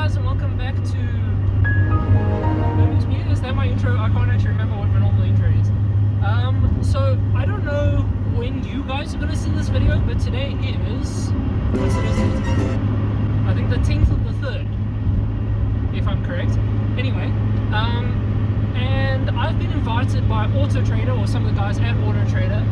guys, and welcome back to Is that my intro? I can't actually remember what my normal intro is. So I don't know when you guys are gonna see this video, but today is, what's it? I think the 10th of the 3rd, if I'm correct. Anyway, and I've been invited by AutoTrader, or some of the guys at AutoTrader,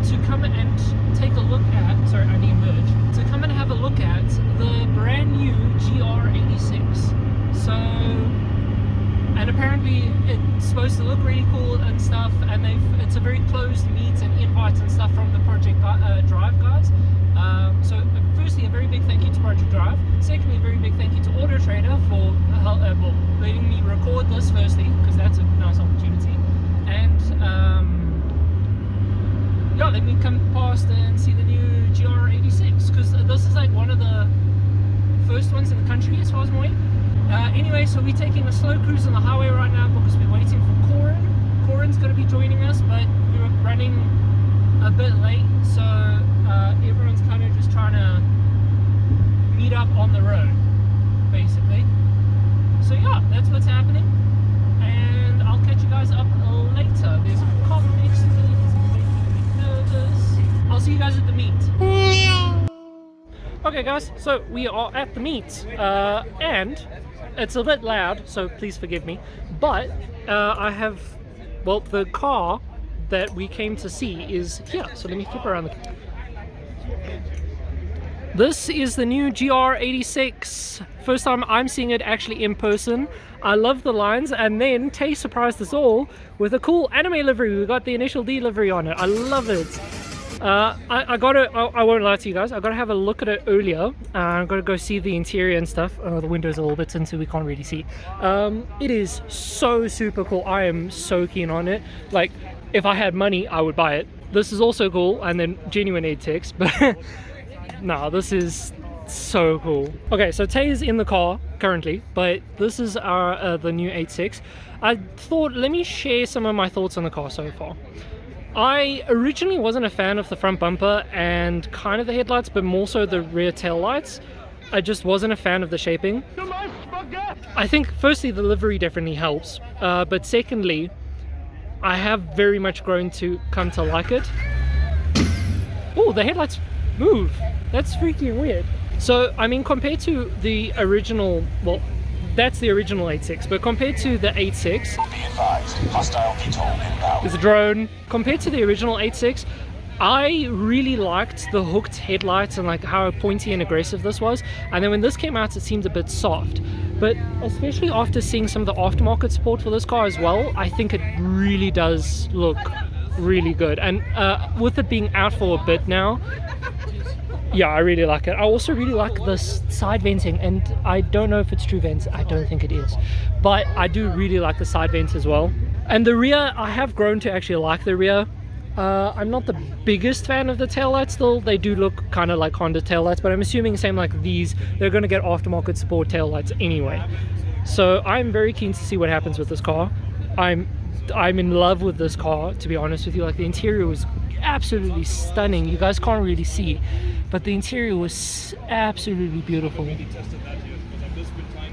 to come and take a look at, sorry, I need merge, to come and have a look at the brand new GR86. So, and apparently it's supposed to look really cool and stuff, and it's a very closed meet and invites and stuff from the Project Drive guys. So firstly, a very big thank you to Project Drive. Secondly, a very big thank you to AutoTrader for letting me record this firstly, because that's a nice opportunity. And yeah, let me come past and see the new GR86, because this is like one of the first ones in the country as far as I'm aware. Anyway, so we're taking a slow cruise on the highway right now because we're waiting for Corin. Corin's going to be joining us, but we were running a bit late, so everyone's kind of just trying to meet up on the road, basically. So yeah, that's what's happening, and I'll catch you guys up later. There's a cop next to me, he's making me nervous. I'll see you guys at the meet. Okay guys, so we are at the meet, and it's a bit loud, so please forgive me, but I have, well, the car that we came to see is here, so let me flip around the car. This is the new GR86. First time I'm seeing it actually in person. I love the lines, and then Tay surprised us all with a cool anime livery. We got the initial D livery on it. I love it. I won't lie to you guys, I gotta have a look at it earlier. I gotta go see the interior and stuff. The window's a little bit tinted, so we can't really see. It is so super cool. I am so keen on it. Like, if I had money, I would buy it. This is also cool, and then genuine aid text, but no, this is so cool. Okay, so Tay is in the car currently, but this is our the new 86. I thought, let me share some of my thoughts on the car so far. I originally wasn't a fan of the front bumper and kind of the headlights, but more so the rear tail lights. I just wasn't a fan of the shaping. I think firstly the livery definitely helps, but secondly I have very much grown to come to like it. Oh, the headlights move. That's freaking weird. So I mean, compared to the original, well, that's the original 86, but compared to the 86, there's a drone. Compared to the original 86, I really liked the hooked headlights and like how pointy and aggressive this was. And then when this came out, it seemed a bit soft. But especially after seeing some of the aftermarket support for this car as well, I think it really does look really good. And with it being out for a bit now, yeah, I really like it. I also really like this side venting, and I don't know if it's true vents. I don't think it is, but I do really like the side vents as well. And the rear, I have grown to actually like the rear. I'm not the biggest fan of the taillights still. They do look kind of like Honda taillights, but I'm assuming same like these, they're going to get aftermarket support taillights anyway. So I'm very keen to see what happens with this car. I'm in love with this car, to be honest with you. Like, the interior was absolutely stunning. You guys can't really see, but the interior was absolutely beautiful.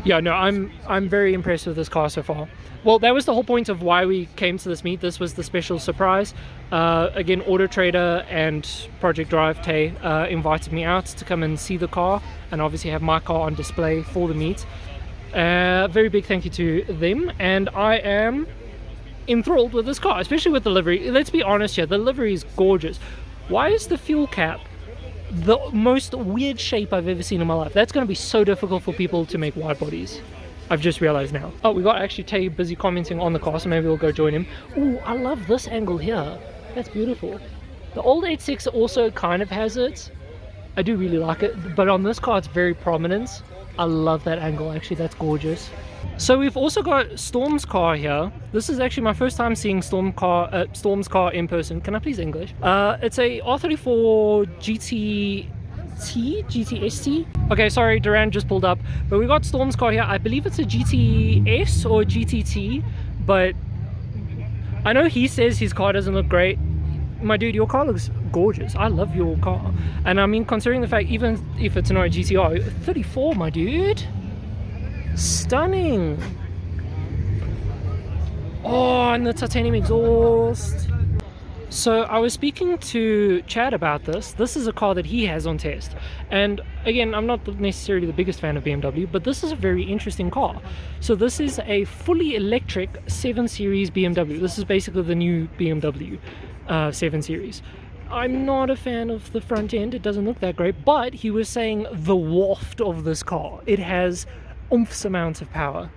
Yeah, no, I'm very impressed with this car so far. Well, that was the whole point of why we came to this meet. This was the special surprise. Again, AutoTrader and Project Drive Tay invited me out to come and see the car, and obviously have my car on display for the meet. Very big thank you to them, and I am enthralled with this car, especially with the livery. Let's be honest here, the livery is gorgeous. Why is the fuel cap the most weird shape I've ever seen in my life? That's going to be so difficult for people to make wide bodies. I've just realized now. Oh, we got actually Tay busy commenting on the car, so maybe we'll go join him. Ooh, I love this angle here. That's beautiful. The old 86 also kind of has it. I do really like it, but on this car it's very prominent. I love that angle, actually. That's gorgeous. So we've also got Storm's car here. This is actually my first time seeing Storm's car in person. Can I please English? It's a R34 GTST. Okay, sorry, Duran just pulled up, but we got Storm's car here. I believe it's a GTS or GTT, but I know he says his car doesn't look great. My dude, your car looks gorgeous. I love your car. And I mean, considering the fact, even if it's not a GTR, 34, my dude. Stunning. Oh, and the titanium exhaust. So I was speaking to Chad about this. This is a car that he has on test. And again, I'm not necessarily the biggest fan of BMW, but this is a very interesting car. So this is a fully electric 7 Series BMW. This is basically the new BMW 7 Series. I'm not a fan of the front end. It doesn't look that great. But he was saying the waft of this car. It has oomph amounts of power.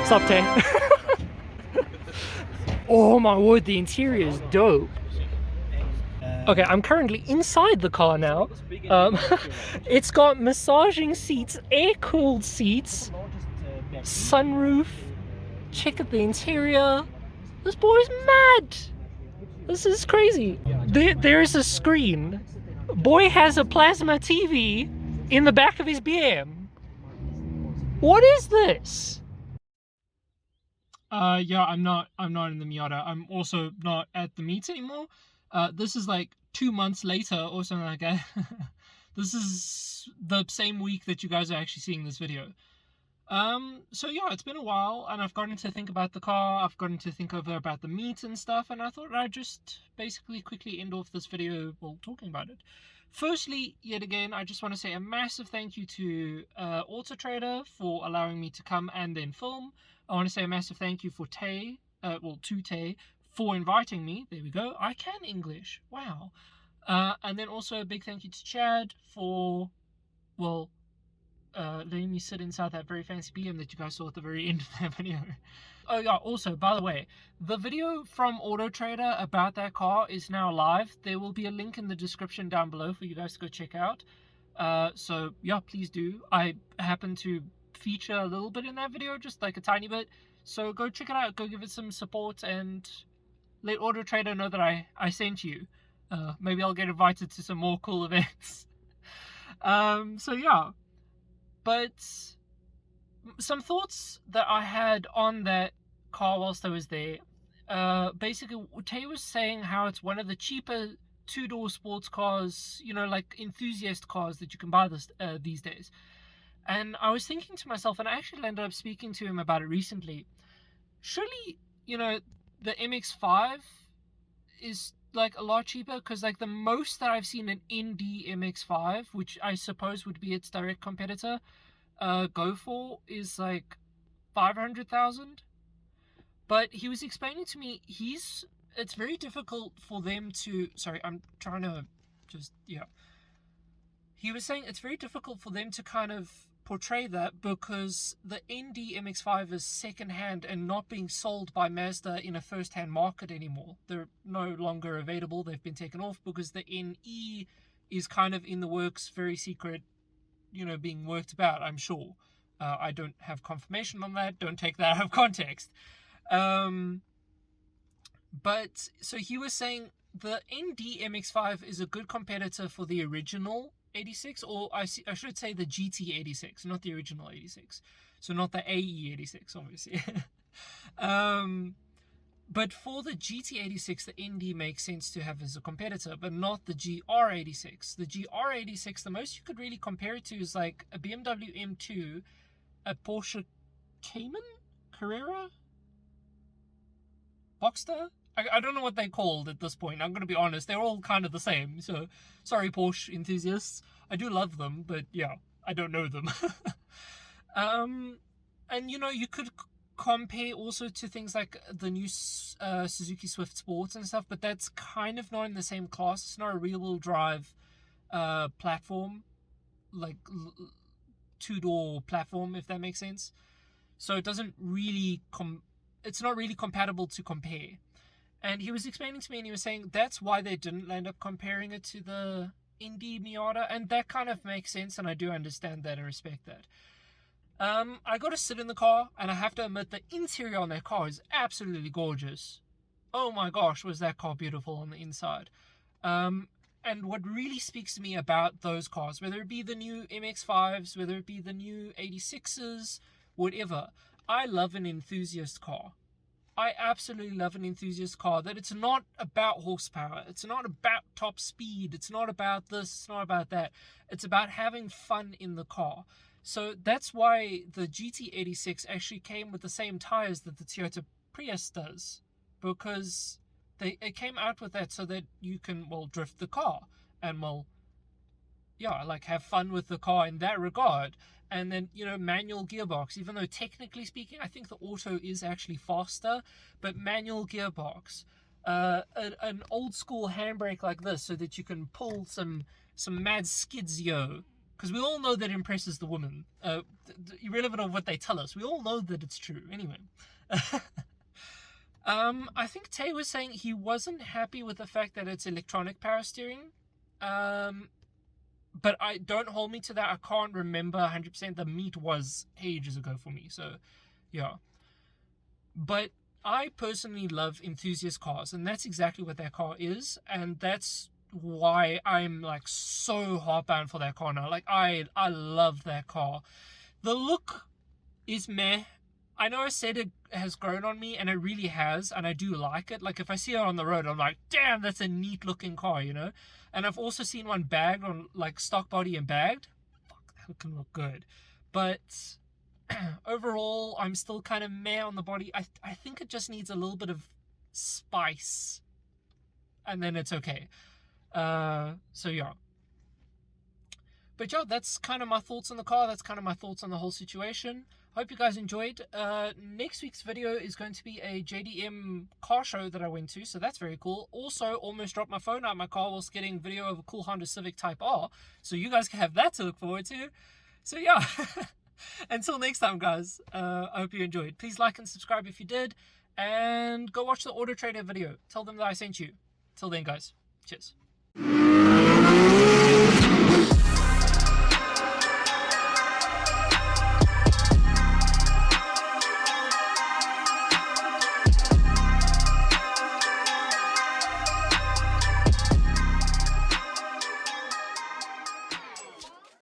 Stop, Tay. Oh my word, the interior is dope. Okay, I'm currently inside the car now. It's got massaging seats, air-cooled seats, sunroof. Check out the interior. This boy's mad. This is crazy. There's a screen. Boy has a plasma TV in the back of his BM. What is this? Yeah, I'm not in the Miata. I'm also not at the meet anymore. This is like 2 months later or something like that. This is the same week that you guys are actually seeing this video. So yeah, it's been a while, and I've gotten to think about the car. I've gotten to think over about the meet and stuff, and I thought I'd just basically quickly end off this video while talking about it. Firstly, yet again, I just want to say a massive thank you to AutoTrader for allowing me to come and then film. I want to say a massive thank you for to Tay for inviting me. There we go. I can English. Wow. And then also a big thank you to Chad for, letting me sit inside that very fancy BM that you guys saw at the very end of that video. Oh yeah, also, by the way, the video from AutoTrader about that car is now live. There will be a link in the description down below for you guys to go check out. So yeah, please do. I happen to feature a little bit in that video, just like a tiny bit. So go check it out, go give it some support, and let AutoTrader know that I sent you. Maybe I'll get invited to some more cool events. So yeah. But some thoughts that I had on that car whilst I was there. Basically, Tay was saying how it's one of the cheaper two-door sports cars, you know, like enthusiast cars that you can buy these days. And I was thinking to myself, and I actually ended up speaking to him about it recently. Surely, you know, the MX-5 is like a lot cheaper, because like the most that I've seen an Indy MX-5, which I suppose would be its direct competitor, go for is like 500,000. But he was explaining to me it's very difficult for them to, sorry, I'm trying to just, yeah. He was saying it's very difficult for them to kind of portray that, because the ND MX-5 is second-hand and not being sold by Mazda in a first-hand market anymore. They're no longer available. They've been taken off because the NE is kind of in the works, very secret, you know, being worked about, I'm sure. I don't have confirmation on that. Don't take that out of context. But so he was saying the ND MX-5 is a good competitor for the original 86, or I should say the GT86, not the original 86. So not the AE86, obviously. But for the GT86, the ND makes sense to have as a competitor, but not the GR86. The GR86, the most you could really compare it to is like a BMW M2, a Porsche Cayman? Carrera? Boxster? I don't know what they're called at this point. I'm going to be honest. They're all kind of the same. So, sorry, Porsche enthusiasts. I do love them, but yeah, I don't know them. And, you know, you could compare also to things like the new Suzuki Swift Sports and stuff, but that's kind of not in the same class. It's not a rear-wheel drive platform, like two-door platform, if that makes sense. So it doesn't really it's not really compatible to compare. And he was explaining to me, and he was saying that's why they didn't end up comparing it to the Indy Miata, and that kind of makes sense, and I do understand that and respect that. I got to sit in the car, and I have to admit the interior on that car is absolutely gorgeous. Oh my gosh, was that car beautiful on the inside. And what really speaks to me about those cars, whether it be the new MX-5s, whether it be the new 86s, whatever, I love an enthusiast car. I absolutely love an enthusiast car, that it's not about horsepower, it's not about top speed, it's not about this, it's not about that. It's about having fun in the car. So that's why the GT86 actually came with the same tires that the Toyota Prius does, because it came out with that so that you can, well, drift the car and, well, yeah, like have fun with the car in that regard. And then, you know, manual gearbox, even though technically speaking I think the auto is actually faster, but manual gearbox, an old school handbrake like this so that you can pull some mad skids, yo, because we all know that impresses the woman, irrelevant of what they tell us. We all know that it's true anyway. I think Tay was saying he wasn't happy with the fact that it's electronic power steering. But I don't hold me to that. I can't remember 100%. The meet was ages ago for me, so yeah. But I personally love enthusiast cars, and that's exactly what that car is, and that's why I'm like so heartbound for that car now. Like I love that car. The look is meh. I know I said it has grown on me, and it really has, and I do like it. Like, if I see it on the road, I'm like, damn, that's a neat looking car, you know? And I've also seen one bagged on, like, stock body and bagged. Fuck, that can look good. But overall, I'm still kind of meh on the body. I think it just needs a little bit of spice, and then it's okay. So, yeah. But yeah, that's kind of my thoughts on the car. That's kind of my thoughts on the whole situation. Hope you guys enjoyed. Next week's video is going to be a JDM car show that I went to, so that's very cool. Also, almost dropped my phone out of my car whilst getting video of a cool Honda Civic Type R, so you guys can have that to look forward to. So yeah, until next time, guys, I hope you enjoyed. Please like and subscribe if you did, and go watch the AutoTrader video. Tell them that I sent you. Till then, guys, cheers.